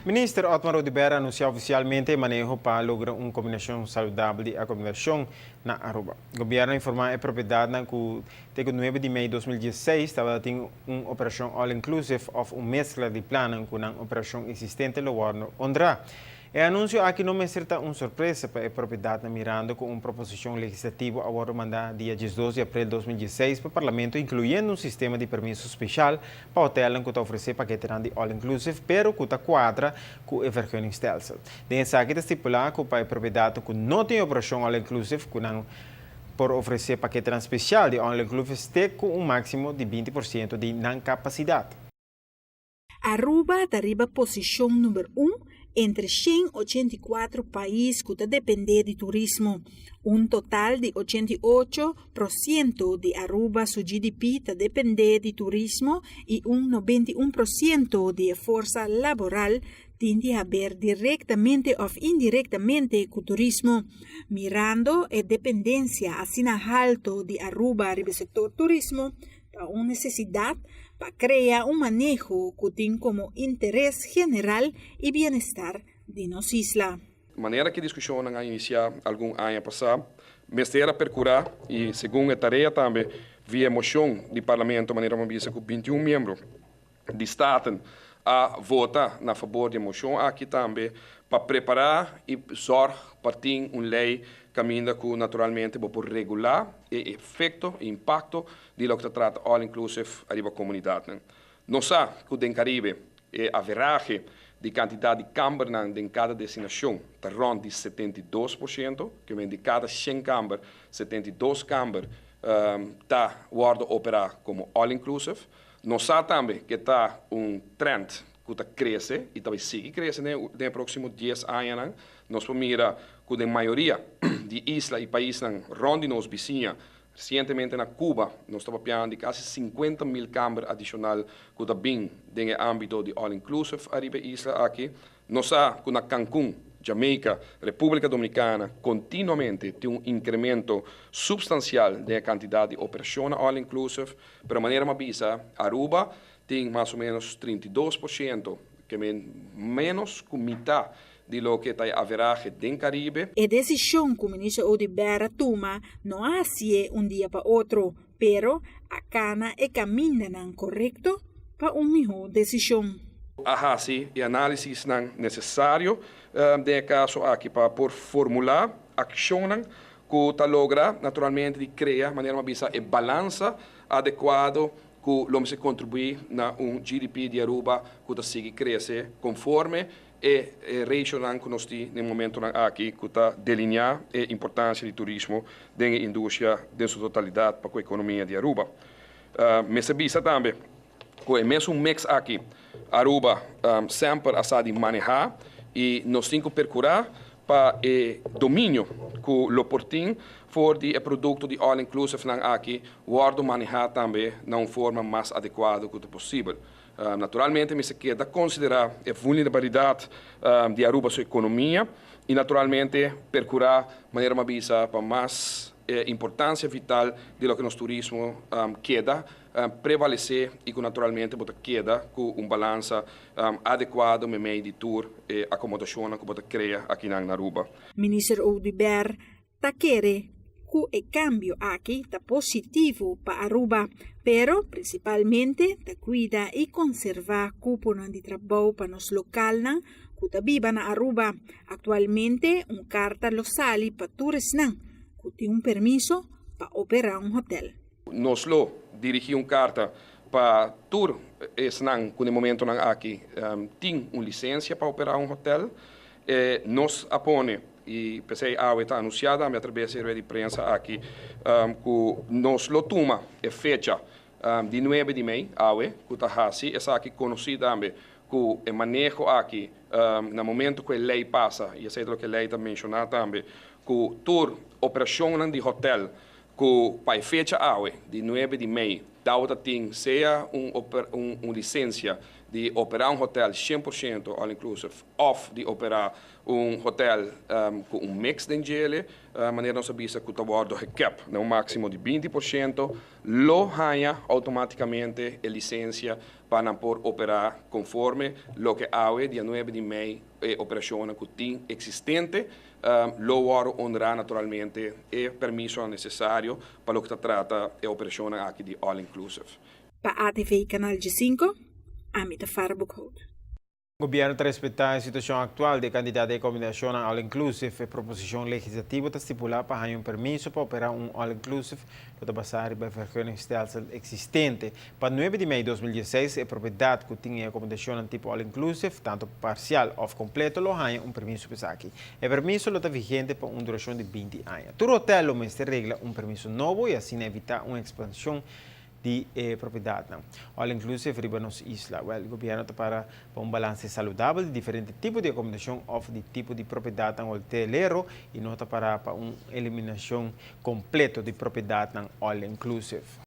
Ministro Otmar Odibera anunciou oficialmente manejo para lograr uma combinação saudável de acomodação na Aruba. O governo informou a propriedade que no 9 de maio de 2016 estava tendo uma operação all-inclusive ou uma mescla de plano com uma operação existente no governo Ondra. O anúncio aqui não é certa uma surpresa para a propriedade na Miranda com uma proposição legislativa agora mandada dia 12 de abril de 2016 para o Parlamento, incluindo um sistema de permisso especial para hotel que oferecer paquete de all-inclusive, pero que quadra com o vergunningsstelsel. Deze aqui está estipulado que para a propriedade que não tem operação all-inclusive, que não por oferecer paquete especial de all-inclusive, tem com um máximo de 20% de não capacidade. Aruba arriba posição número 1 entre 184 países que dependem de turismo. Um total de 88% de Aruba, seu GDP, depende de turismo e 91% de força laboral tem a ver diretamente ou indiretamente com o turismo. Mirando a dependência assim alto de Aruba no setor turismo, há uma necessidade para criar um manejo que tem como interesse geral e bem-estar de nossa isla. De maneira que a discussão a iniciar algum ano passado, mestre percurar e segundo a tarefa também via moção do Parlamento, de maneira que 21 membros de Estado a votar na favor da moção aqui também para preparar e sorrir para ter uma lei caminha que naturalmente por regular o efeito e impacto de lo que se trata all inclusive a comunidade. Nós sabemos que no Caribe a veragem de quantidade de câmaras em cada destinação está rond de 72%, que vem de cada 100 câmaras, 72 câmaras está operar como all inclusive. Nós sabemos também que está trend que está crescendo e talvez siga crescendo nos próximos 10 anos. Nós podemos que a maioria de islas e países onde nos vizinhos, recentemente na Cuba, nós estamos falando de quase 50.000 câmaras adicionais que está bem no âmbito de all inclusive arriba isla aqui. Nós sabemos que na Cancún, Jamaica, República Dominicana, continuamente tem um incremento substancial da quantidade de operações all inclusive, pero de maneira mais Aruba tem mais ou menos 32%, que é menos que metade de lo que está a veragem do Caribe. A decisão que o ministro Odibera toma não é assim dia para outro, pero a cana é caminho correto para uma melhor decisão. Sim, e análise necessário de caso aqui para por formular ações que está logra naturalmente de criar de maneira mais a balança adequado que vamos contribuir na GDP de Aruba que está seguir crescer conforme e ratio que nós temos no momento aqui que está delinear a importância do turismo da indústria em sua totalidade para a economia de Aruba. Mas se também que é mesmo mix aqui Aruba sempre a de manejar e nós temos que percurar para o domínio que o portim for de produto de all inclusive aqui, guardo manejar também de uma forma mais adequada que possível. Naturalmente, me se queda considerar a vulnerabilidade de Aruba sua economia e naturalmente percurar de maneira mais para mais importância vital de lo que nosso turismo queda prevalecer e que naturalmente queda com balança adequado no meio de tour e acomodação que cria aqui na Aruba. Ministro Odibera está querendo que o cambio aqui está positivo para Aruba, pero principalmente está cuida e conservar cupo de trabalho para nos local que está viva na Aruba. Actualmente carta lo sali para turistas que tem permisso para operar hotel. Nós dirigimos carta para tour que no momento aqui tem uma licença para operar hotel. Nós apone e pensei está anunciada através da rede de imprensa aqui que nós toma a fecha de 9 de maio que está assim essa aqui conhecida também que o manejo aqui no momento que a lei passa e sei o que a lei está mencionando também que tour operação de hotel que para fecha AUE, de 9 de maio, Dauta tem seja licença de operar um hotel 100% all-inclusive, ou de operar um hotel com mix de gele, maneira não sabia que está bordo recap, um máximo de 20%, lo ganha automaticamente a licença para poder operar conforme lo que AUE, dia 9 de maio, operação que tem existente, lo oro honrar naturalmente e permisso necessário para o que trata a operação aqui de all-inclusive. Para ATV Canal G5, Amita Farbukhout. O governo está respeitando a situação atual de candidato de combinação all-inclusive. A proposição legislativa está estipulada para ganhar permisso para operar all-inclusive para passar para a vergunningsstelsel existente. Para 9 de maio de 2016, a propriedade que tinha acomodação tipo all-inclusive, tanto parcial ou completo, lo ganha permisso para aqui. O permisso está vigente para uma duração de 20 anos. Todo hotel mestre regla permisso novo e assim evitar uma expansão de propriedade. All inclusive riba nos isla. O governo está para um balanço saudável de diferentes tipos de acomodação ou de tipo de propriedade hoteleiro e não está para uma eliminação completa de propriedade all inclusive.